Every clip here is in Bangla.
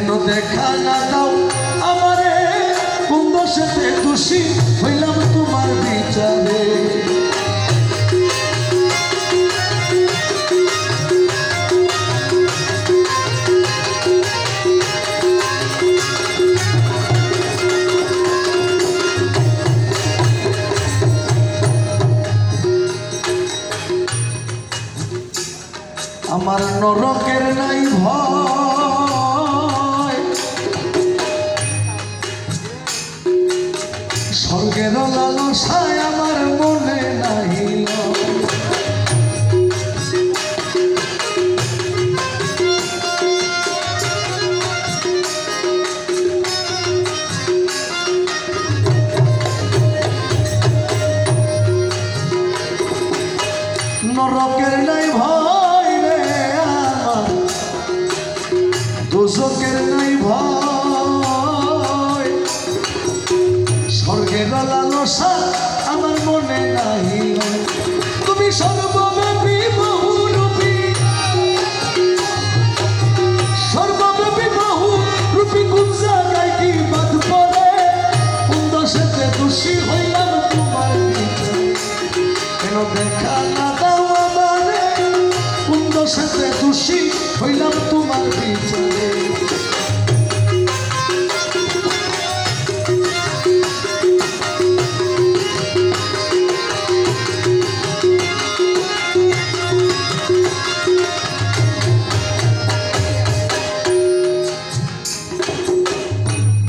কেন দেখা না দাও আমারে কোন দোষেতে দোষী হইলাম তোমার বিচারে আমার নরকের নাই ভয় স্বর্গের লালসায় আমার মনে নাই নরকের নাই ভয় দোষকের নাই ভয় স্বর্গের লালসা আমার মনে নাই তুমি সর্বব্যাপী বহুরূপী সর্বব্যাপী বহুরূপী কোন জায়গায় কি বাদ পড়ে কোন দোষেতে দোষী হইলাম তোমার বিচারে কেন দেখা না দাও আমারে কোন দোষেতে দোষী হইলাম তোমার বিচারে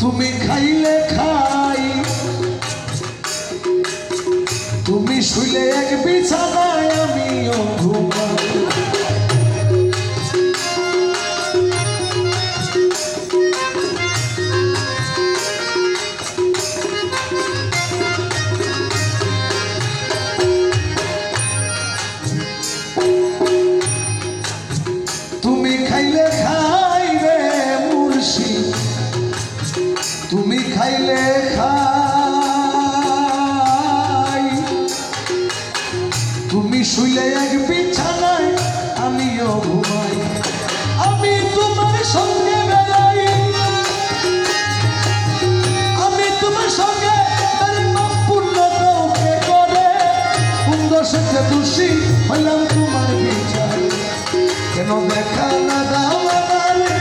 তুমি খাইলে খাই তুমি শুইলে এক বিছানায় আমিও ঘুমাই তুমি খাইলে খাই রে মুর্শিদ তুমি খাইলে খাই তুমি শুইলে এক বিছানায় আমিও ঘুমাই আমি তোমার সঙ্গে বেড়াই আমি তোমার সঙ্গে পূর্ণ কাউকে করে কোন দোষেতে দোষী হইলাম তোমার বিচারে কেন দেখা না দাও আমারে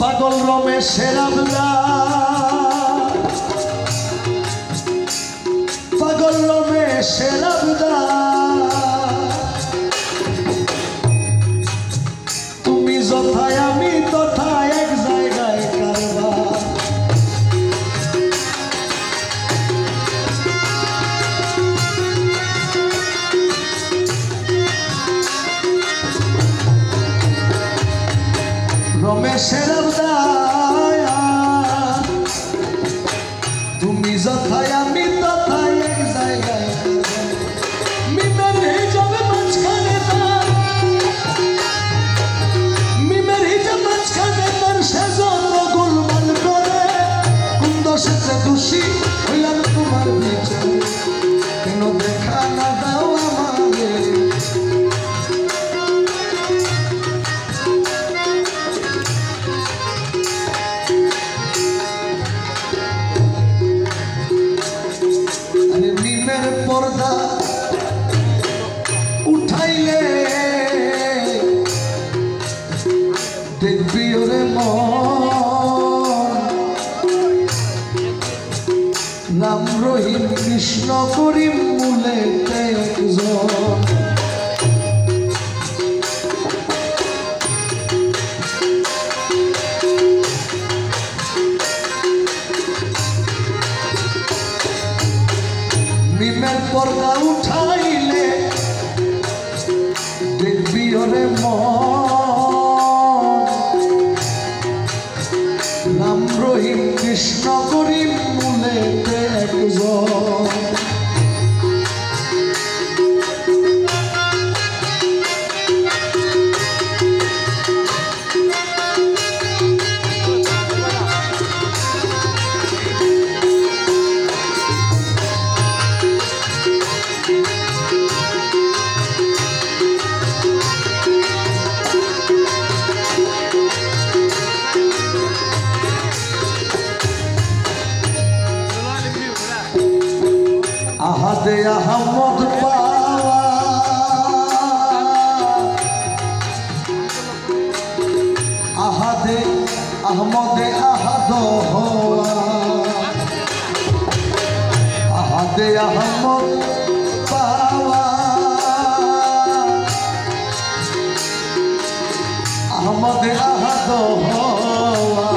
পাগল রমেশের আবদার পাগল রমেশের আবদার তুমি যথায় আমি তথায় এক জায়গায় কারবার রমেশের আবদার তুমি যথায় আমি তথায় এক জায়গায় মিমের হিজাব মাঝখানে তার মিমের হিজাব মাঝখানে তার সেজন্য গোলমাল করে কোন দোষেতে দোষী হইলাম তোমার বিচারে কেন দেখা না দাও আমারে পর্দা উঠাইলে দেখবি ওরে মন নাম রহিম কৃষ্ণ করিম মূলে একজন মিমের পর্দা উঠাইলে দেখবি ওরে নাম রহিম কৃষ্ণ করিম মূলে একজন আহাদে আহমদ পাওয়া আহাদে আহমদে আহাদ হওয়া আহাদে আহমদ পাওয়া আহমদে আহাদ হওয়া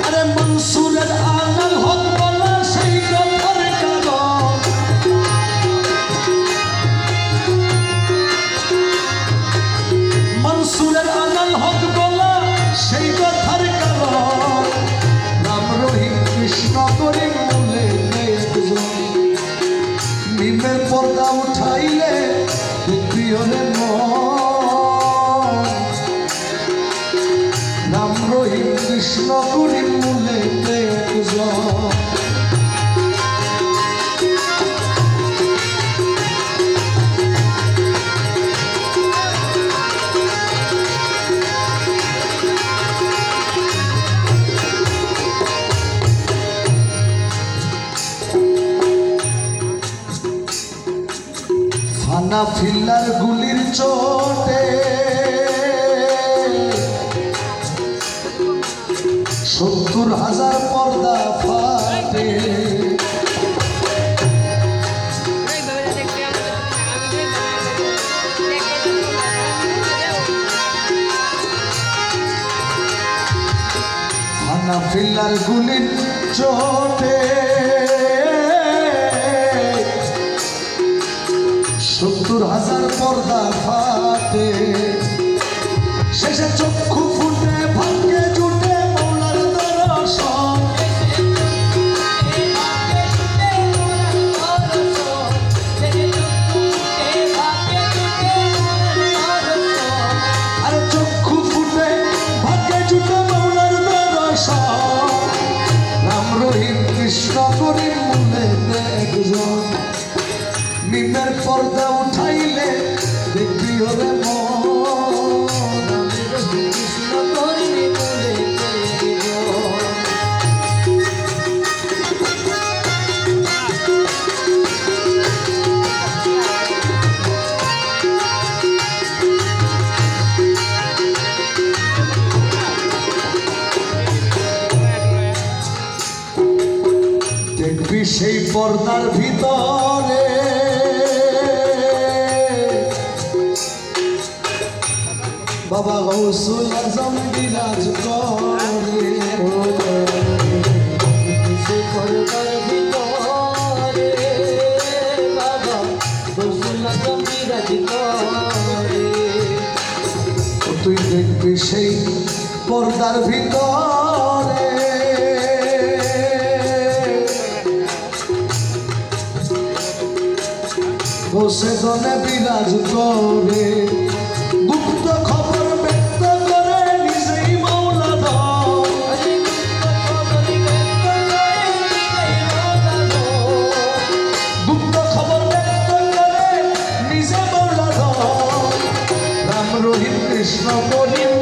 আরে মনসুরের আনাল হক বলা সেই কথার কারণ মনসুরের আনাল হক বলা সেই কথার কারণ নাম রহিম কৃষ্ণ করে বলে নিমের পর্দা উঠাইলে দেখবি হলে নাম রহিম কৃষ্ণ করে মূলে ফানা ফিল্লার গুলির চোটে 70,000 পর্দা ফাটে ফানা ফিল্লার গুলির চোটে 70,000 পর্দা ফাটে শেষে চক্ষু ফুটে ভাগ্যে জুটে মৌলার দর্শন আরে চক্ষু ফুটে ভাগ্যে জুটে মৌলার দর্শন রাম রহিম কৃষ্ণ করিম মূলে একজন নিমের পর্দা উঠাইলে দেখবি হলে দেখবি সেই পর্দার ভিতরে বাবা গৌসুল আজম বিরাজ করে পর্দার ভিতরে বাবা গৌসুল আজম বিরাজ করে তুই দেখবি সেই পর্দার ভিতরে বসে জনে বিরাজ করে গুপ্ত খবর ব্যক্ত করে নিজেই মৌলা গুপ্ত খবর ব্যক্ত করে নিজে মৌলা রাম রহিম কৃষ্ণ করিম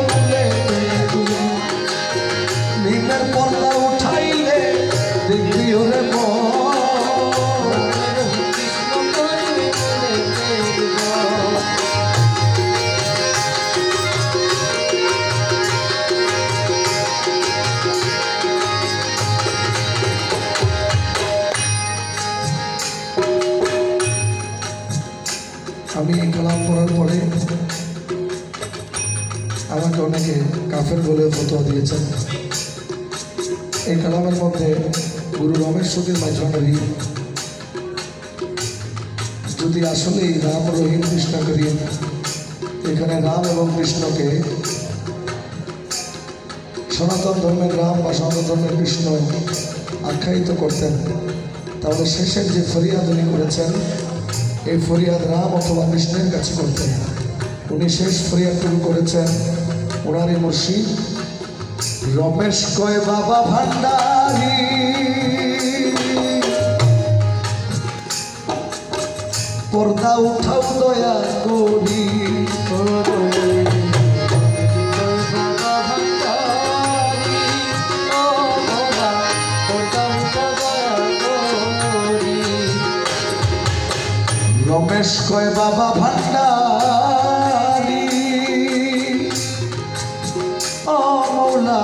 নিমের পর্দা উঠাইলে দেখবি ওরে আমি এই কালাম পড়ার পরে আমাকে অনেকে কাফের বলে ফতোয়া দিয়েছেন। এই কালামের মধ্যে গুরু রমেশ শোকের মাঝখানে যদি আসলেই রাম রহিম কৃষ্ণ করি এখানে রাম এবং কৃষ্ণকে সনাতন ধর্মের রাম বা সনাতন ধর্মের কৃষ্ণ আখ্যায়িত করতেন তাহলে শেষের যে ফরিয়াদ উনি করেছেন এই ফরিয়াদ রাম অথবা কৃষ্ণের কাছে করতেন। উনি শেষ ফরিয়াদটুকু করেছেন ওনারই মুর্শিদ রমেশ কয় বাবা ভান্ডারী পর্দা উঠাও দয়া করি বেশ কয় বাবা ভান্ডারি ও মৌলা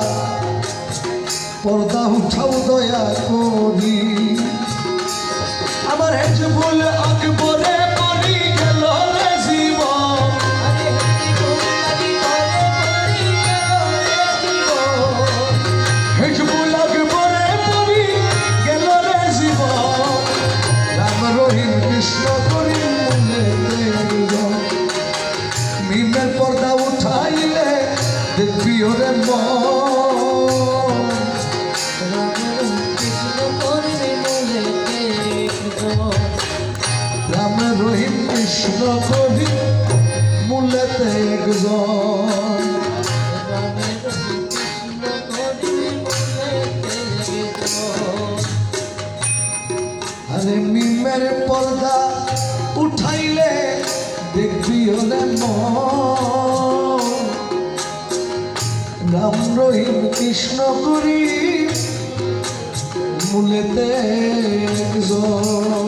পর্দা উঠাও দয়া করি আমার হেজবুল আকবরে পড়ি গেল রে জীবন হেজবুল আকবরে পড়ি গেল রে জীবন রাম রহিম কৃষ্ণ করি মনে মিমের পর্দা উঠাইলে দেখবি ওরে রাম রহিম কৃষ্ণ করি মূলেতে একজন আরে মিমের পর্দা উঠাইলে দেখবি ওরে রাম রহিম কৃষ্ণ করি মূলেতে একজন